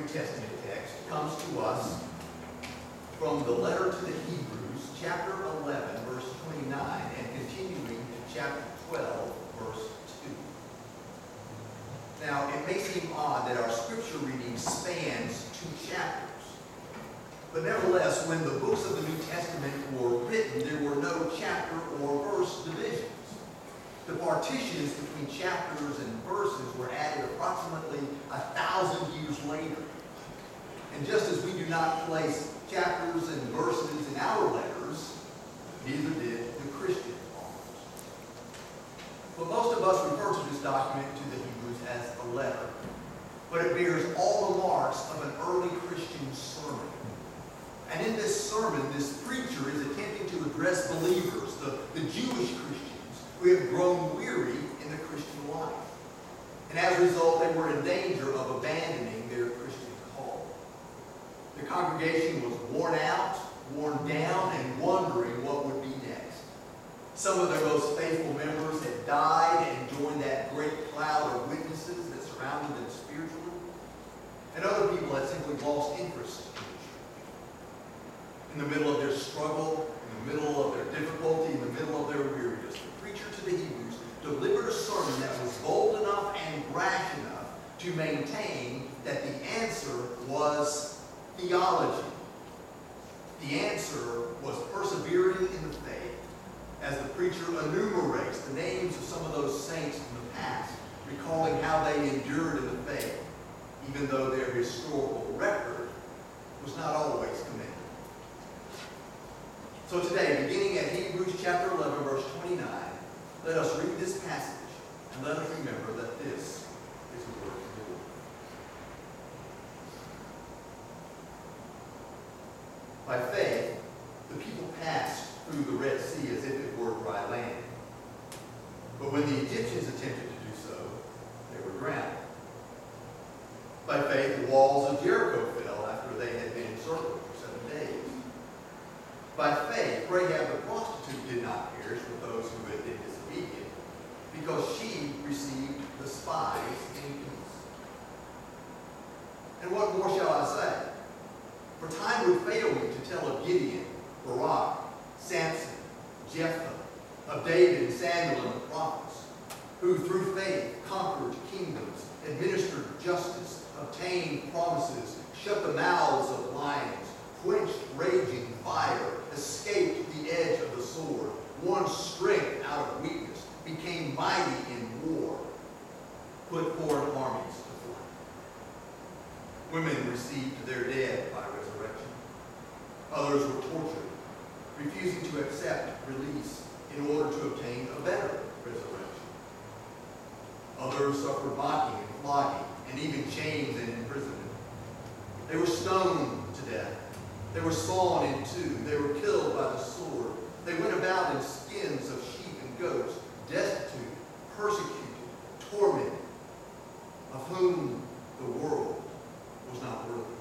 New Testament text comes to us from the letter to the Hebrews, chapter 11, verse 29, and continuing to chapter 12, verse 2. Now, it may seem odd that our scripture reading spans 2 chapters. But nevertheless, when the books of the New Testament were written, there were no chapter or verse divisions. The partitions between chapters and verses were added approximately 1,000 years later. And just as we do not place chapters and verses in our letters, neither did the Christian authors. But most of us refer to this document to the Hebrews as a letter. But it bears all the marks of an early Christian sermon. And in this sermon, this preacher is attempting to address believers, the Jewish Christians, who have grown weary in the Christian life. And as a result, they were in danger of abandoning their Christian call. The congregation was worn out, worn down, and wondering what would be next. Some of their most faithful members had died and joined that great cloud of witnesses that surrounded them spiritually. And other people had simply lost interest in the middle of their struggle, in the middle of their difficulty, in the middle of their weariness. The preacher to the Hebrews delivered a sermon that was bold enough and brash enough to maintain that the answer was theology. The answer was persevering in the faith, as the preacher enumerates the names of some of those saints from the past, recalling how they endured in the faith, even though their historical record was not always commended. So today, beginning at Hebrews chapter 11, verse 29, let us read this passage and let us remember that this is the word of the Lord. By faith, the people passed through the Red Sea as if it were dry land. But when the Egyptians attempted to do so, they were drowned. By faith, the walls of Jericho fell after they had been encircled for 7 days. By faith, Rahab the prostitute did not perish with those who had been disobedient, because she received the spies in peace. And what more shall I say? For time would fail me to tell of Gideon, Barak, Samson, Jephthah, of David and Samuel and the prophets, who through faith conquered kingdoms, administered justice, obtained promises, shut the mouths of lions, quenched raging fire, escaped the edge of the sword, won strength out of weakness, became mighty in war, put foreign armies to flight. Women received their dead by resurrection. Others were tortured, refusing to accept release in order to obtain a better resurrection. Others suffered mocking and flogging, and even chains and imprisonment. They were stoned to death. They were sawn in two. They were killed by the sword. They went about in skins of sheep and goats, destitute, persecuted, tormented, of whom the world was not worthy.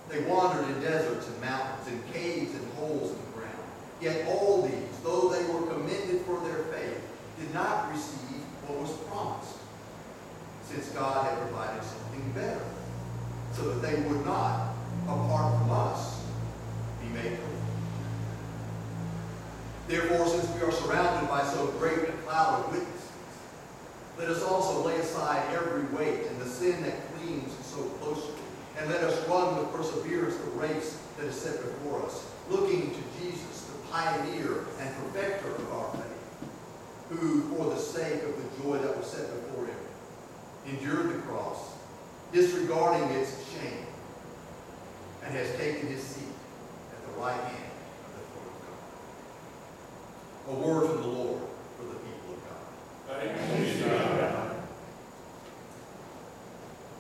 They wandered in deserts and mountains, in caves and holes in the ground. Yet all these, though they were commended for their faith, did not receive what was promised, since God had provided something better, so that they would not, apart from us, be made holy. Therefore, since we are surrounded by so great a cloud of witnesses, let us also lay aside every weight and the sin that clings so closely, and let us run with perseverance the race that is set before us, looking to Jesus, the pioneer and perfecter of our faith, who, for the sake of the joy that was set before him, endured the cross, disregarding its shame, and has taken his seat at the right hand of the throne of God. A word from the Lord for the people of God. Thanks be to God.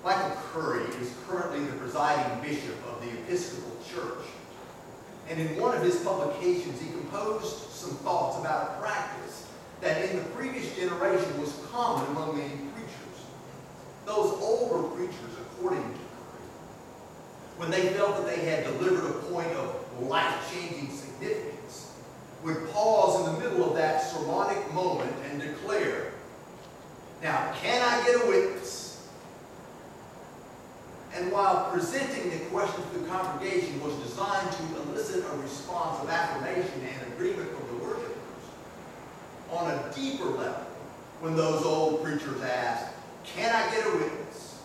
Michael Curry is currently the presiding bishop of the Episcopal Church. And in one of his publications, he composed some thoughts about a practice that in the previous generation was common among many preachers. Those older preachers, according to Curry, when they felt that they had delivered a point of life-changing significance, would pause in the middle of that sermonic moment and declare, "Now, can I get a witness?" And while presenting the question to the congregation was designed to elicit a response of affirmation and agreement from the worshipers, on a deeper level, when those old preachers asked, "Can I get a witness?"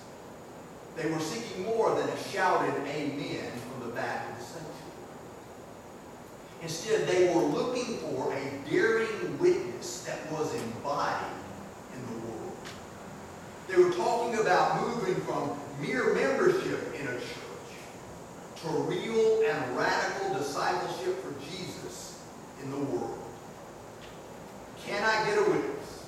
they were seeking more than a shouted amen from the back of the sanctuary. Instead, they were looking for a daring witness that was embodied in the world. They were talking about moving from mere membership in a church to real and radical discipleship for Jesus in the world. Can I get a witness?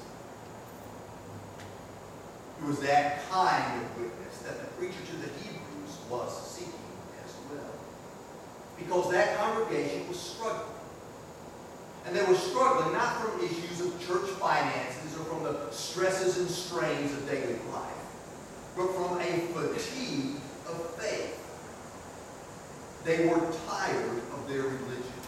It was that kind of witness that the preacher to the Hebrews was seeking as well. Because that congregation was struggling. And they were struggling not from issues of church finances or from the stresses and strains of daily life, but from a fatigue of faith. They were tired of their religion.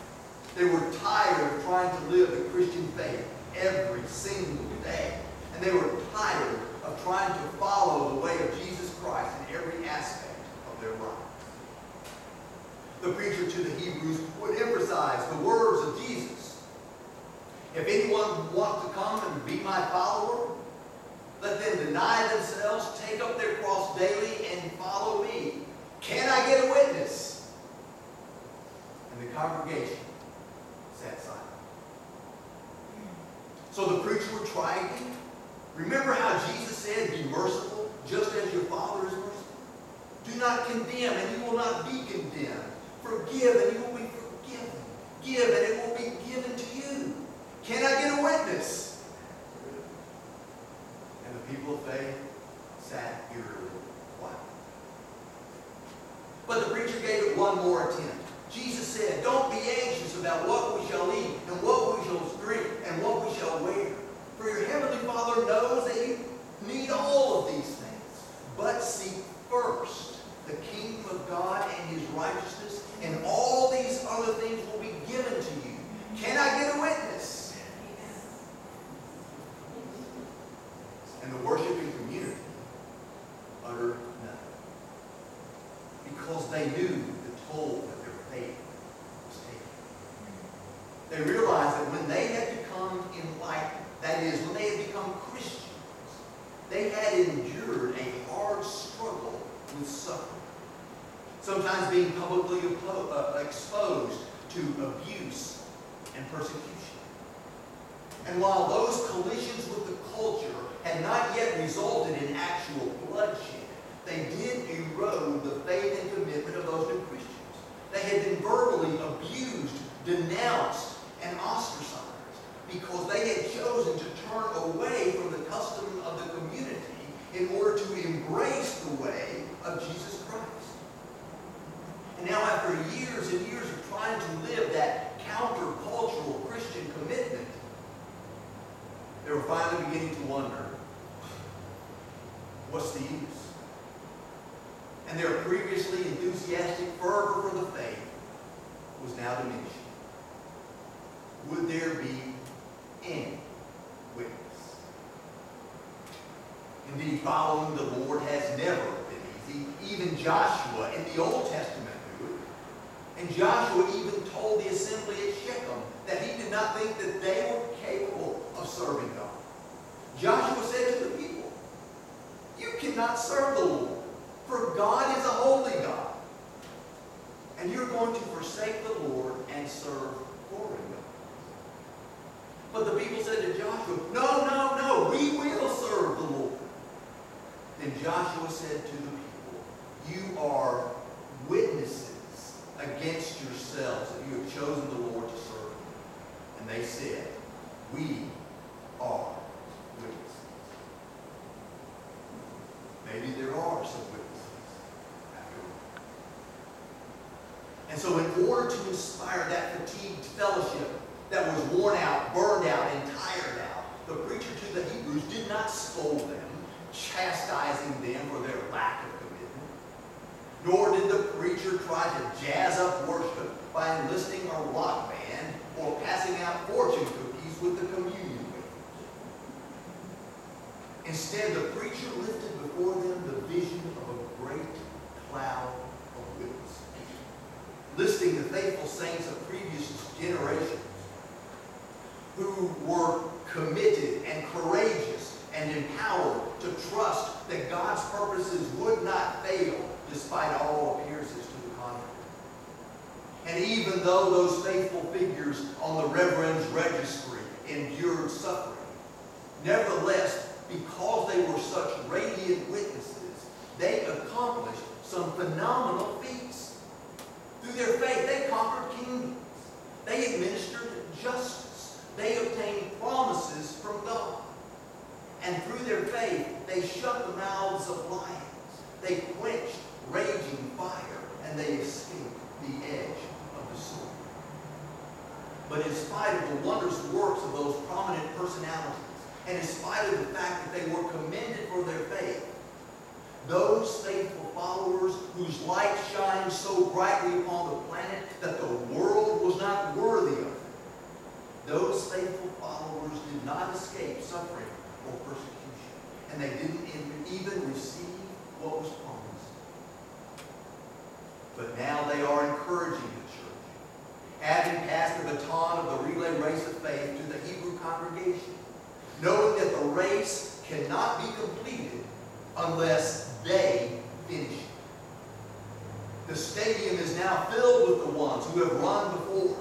They were tired of trying to live the Christian faith every single day. And they were tired of trying to follow the way of Jesus Christ in every aspect of their life. The preacher to the Hebrews would emphasize the words of Jesus. If anyone wants to come and be my follower, let them deny themselves, take up their cross daily, and follow me. Can I get a witness? And the congregation sat silent. So the preacher would try again. Remember how Jesus said, "Be merciful, just as your Father is merciful. Do not condemn, and you will not be condemned. Forgive, and you will be forgiven. Give, and it will be given to you. Can I get a witness?" And the people of faith sat eerily quiet. But the preacher gave it one more attempt. Jesus said, "Don't be anxious about what we shall eat, and what we shall drink, and what we shall wear. For your heavenly Father knows that you need all of these things. But seek first the kingdom of God and his righteousness, and all these other things will be given to you." Can I get a witness? And the worshiping community uttered nothing, because they knew the toll that their faith was taking. They realized that when they had become enlightened, that is, when they had become Christians, they had endured a hard struggle with suffering, sometimes being publicly exposed to abuse and persecution. And while those collisions with the culture had not yet resulted in actual bloodshed, they did erode the faith and commitment of those new Christians. They had been verbally abused, denounced, and ostracized because they had chosen to turn away from the custom of the community in order to embrace the way of Jesus Christ. And now, after years and years of trying to live that countercultural Christian commitment, they were finally beginning to wonder, what's the use? And their previously enthusiastic fervor for the faith was now diminishing. Would there be any witness? Indeed, following the Lord has never been easy. Even Joshua in the Old Testament knew it. And Joshua even told the assembly at Shechem that he did not think that they were capable of serving God. Joshua said to the people, "You cannot serve the Lord, for God is a holy God. And you're going to forsake the Lord and serve foreign gods." But the people said to Joshua, No, we will serve the Lord." Then Joshua said to the people, "You are witnesses against yourselves that you have chosen the Lord to serve him." And they said, "We are witnesses." Maybe there are some witnesses after all. And so in order to inspire that fatigued fellowship that was worn out, burned out, and tired out, the preacher to the Hebrews did not scold them, chastising them for their lack of commitment. Nor did the preacher try to jazz up worship by enlisting a rock band or passing out fortune cookies with the communion wafers. Instead, the preacher lifted before them the vision of a great listing the faithful saints of previous generations who were committed and courageous and empowered to trust that God's purposes would not fail despite all appearances to the contrary. And even though those faithful figures on the Reverend's registry endured suffering, nevertheless, because they were such radiant witnesses, they accomplished some phenomenal feats. Through their faith, they conquered kingdoms. They administered justice. They obtained promises from God. And through their faith, they shut the mouths of lions. They quenched raging fire, and they escaped the edge of the sword. But in spite of the wondrous works of those prominent personalities, and in spite of the fact that they were commended for their faith, those faithful followers whose light shines so brightly upon the planet that the world was not worthy of them, those faithful followers did not escape suffering or persecution, and they didn't even receive what was promised. But now they are encouraging the church, having passed the baton of the relay race of faith to the Hebrew congregation, knowing that the race cannot be completed unless they finish it. The stadium is now filled with the ones who have run before,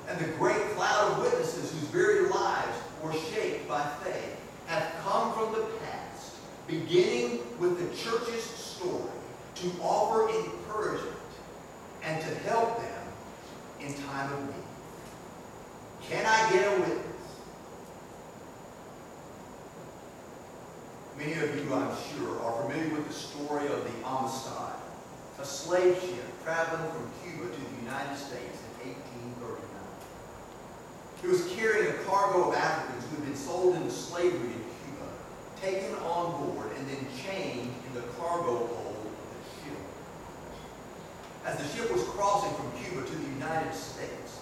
and the great cloud of witnesses whose very lives were shaped by faith have come from the past, beginning with the church's story, to offer encouragement and to help them in time of need. Can I get a witness? Many of you, I'm sure, are familiar with the story of the Amistad, a slave ship traveling from Cuba to the United States in 1839. It was carrying a cargo of Africans who had been sold into slavery in Cuba, taken on board, and then chained in the cargo hold of the ship. As the ship was crossing from Cuba to the United States,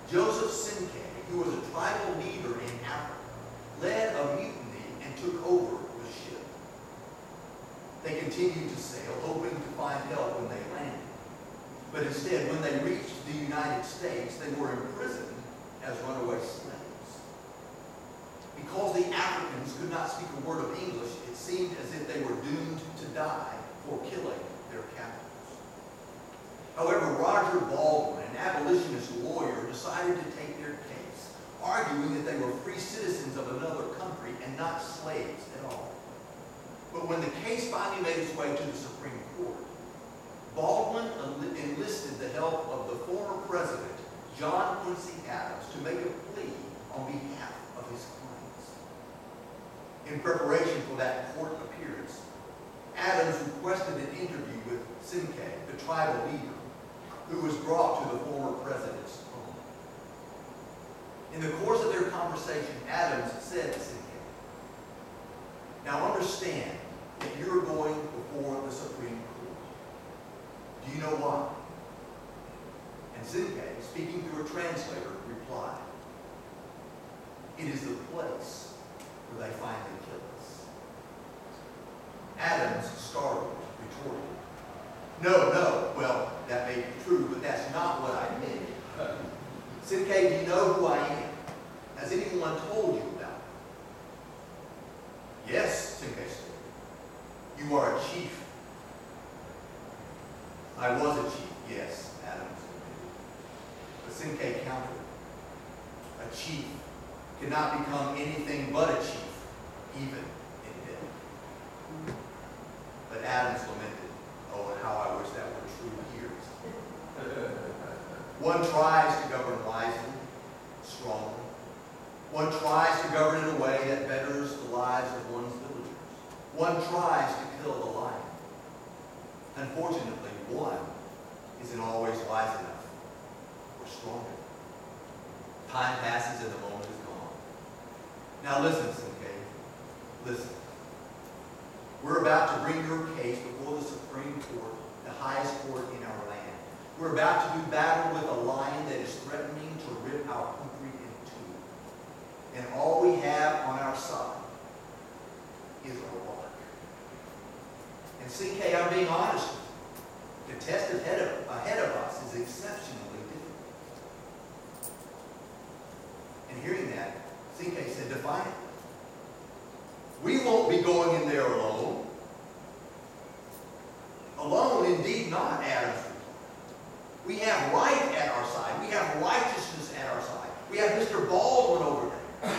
Joseph Sinkay, who was a tribal leader in Akron, led a mutiny and took over the ship. They continued to sail, hoping to find help when they landed. But instead, when they reached the United States, they were imprisoned as runaway slaves. Because the Africans could not speak a word of English, it seemed as if they were doomed to die for killing their captors. However, Roger Baldwin, an abolitionist lawyer, decided to take their case, arguing that they were free citizens of another country and not slaves at all. But when the case finally made its way to the Supreme Court, Baldwin enlisted the help of the former president, John Quincy Adams, to make a plea on behalf of his clients. In preparation for that court appearance, Adams requested an interview with Sinkay, the tribal leader, who was brought to the former president's home. In the course of their conversation, Adams said to Sinkay, "Now understand that you're going before the Supreme Court. Do you know why?" And Sinkay, speaking through a translator, replied, "It is the place where they finally kill us." Adams, startled, retorted, No, well, that may be true, but that's not what I meant. Sinkay, do you know who I am? Has anyone told you about me?" "Yes," Sinkay said. "You are a chief." "I was a chief, yes," Adams admitted. But Sinkay countered, "A chief cannot become anything but a chief, even in death." But Adams lamented, "Oh, how I wish that were true here." One tries to govern wisely, strongly. One tries to govern in a way that betters the lives of one's villagers. One tries to kill the lion. Unfortunately, one isn't always wise enough or strong enough. Time passes and the moment is gone. Now listen, Sinkay, listen. We're about to bring your case before the Supreme Court, the highest court in our land. We're about to do battle with a lion that is threatening to rip our country in two. And all we have on our side is a rock. And Sinkay, I'm being honest with you. The test ahead of us is exceptional. Cinque said defiantly. We won't be going in there alone. Alone, indeed not, Adam's reply. We have right at our side. We have righteousness at our side. We have Mr. Baldwin over there.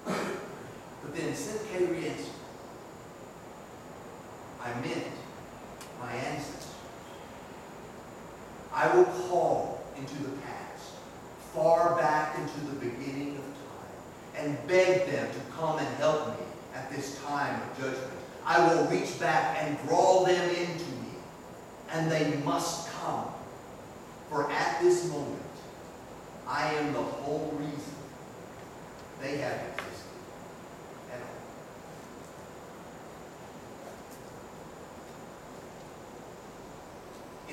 But then Cinque re-answered, I meant my ancestors. I will call into the past, far back into the beginning of time, and beg them to come and help me at this time of judgment. I will reach back and draw them into me, and they must come. For at this moment, I am the whole reason they have existed at all.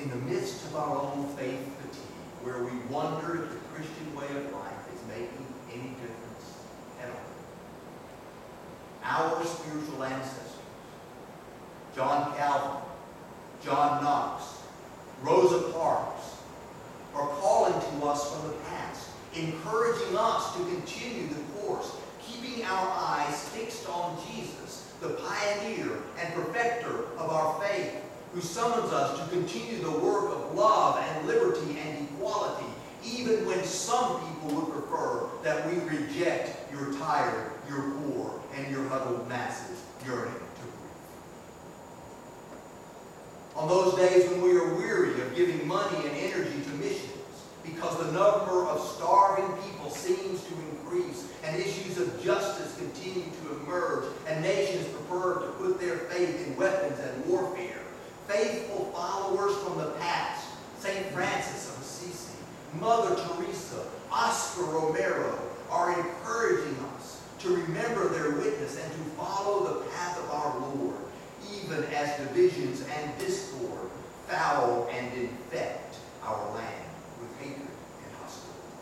In the midst of our own faith fatigue, where we wonder if the Christian way of life is making any difference at all, our spiritual ancestors, John Calvin, John Knox, Rosa Parks, are calling to us from the past, encouraging us to continue the course, keeping our eyes fixed on Jesus, the pioneer and perfecter of our faith, who summons us to continue the work of love and liberty and equality, even when some people would prefer that we reject your tired, your poor, and your huddled masses yearning to breathe. On those days when we are weary of giving money and energy to missions, because the number of starving people seems to increase and issues of justice continue to emerge and nations prefer to put their faith in weapons and warfare, faithful followers from the past, St. Francis of Assisi, Mother Teresa, Oscar Romero, are encouraging us to remember their witness and to follow the path of our Lord, even as divisions and discord foul and infect our land with hatred and hostility.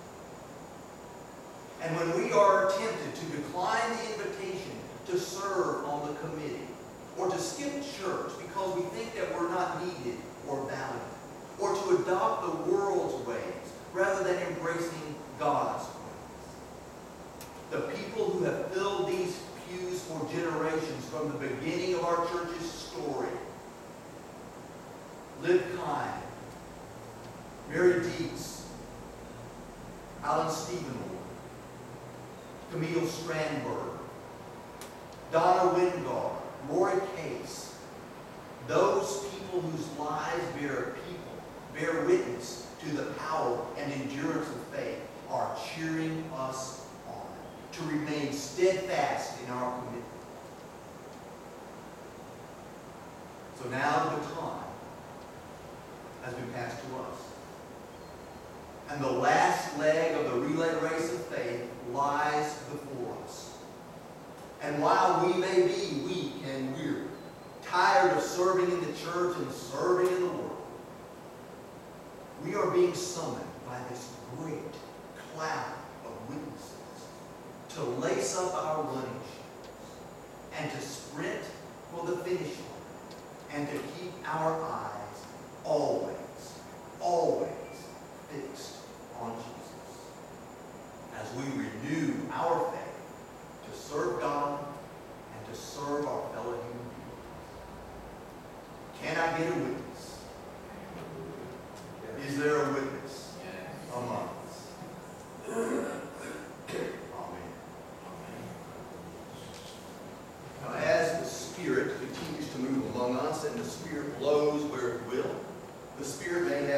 And when we are tempted to decline the invitation to serve on the committee, or to skip church because we think that we're not needed or valued, or to adopt the world's ways rather than embracing God's ways, the people who have filled these pews for generations from the beginning of our church's story, Liv Kine, Mary Dietz, Alan Stephenmore, Camille Strandberg, Donna Wingard, Roy Case, those people whose lives bear witness to the power and endurance of faith, are cheering us on to remain steadfast in our commitment. So now the baton has been passed to us. And the last leg of the relay race of faith lies before us. And while we may be weak and weary, tired of serving in the church and serving in the world, we are being summoned by this great cloud of witnesses to lace up our running shoes and to sprint for the finish line and to keep our eyes always, always fixed on Jesus as we renew our faith to serve God and to serve our fellow human beings. Can I get a witness? Is there a witness among us? Amen. Now, as the Spirit continues to move among us and the Spirit blows where it will, the Spirit may have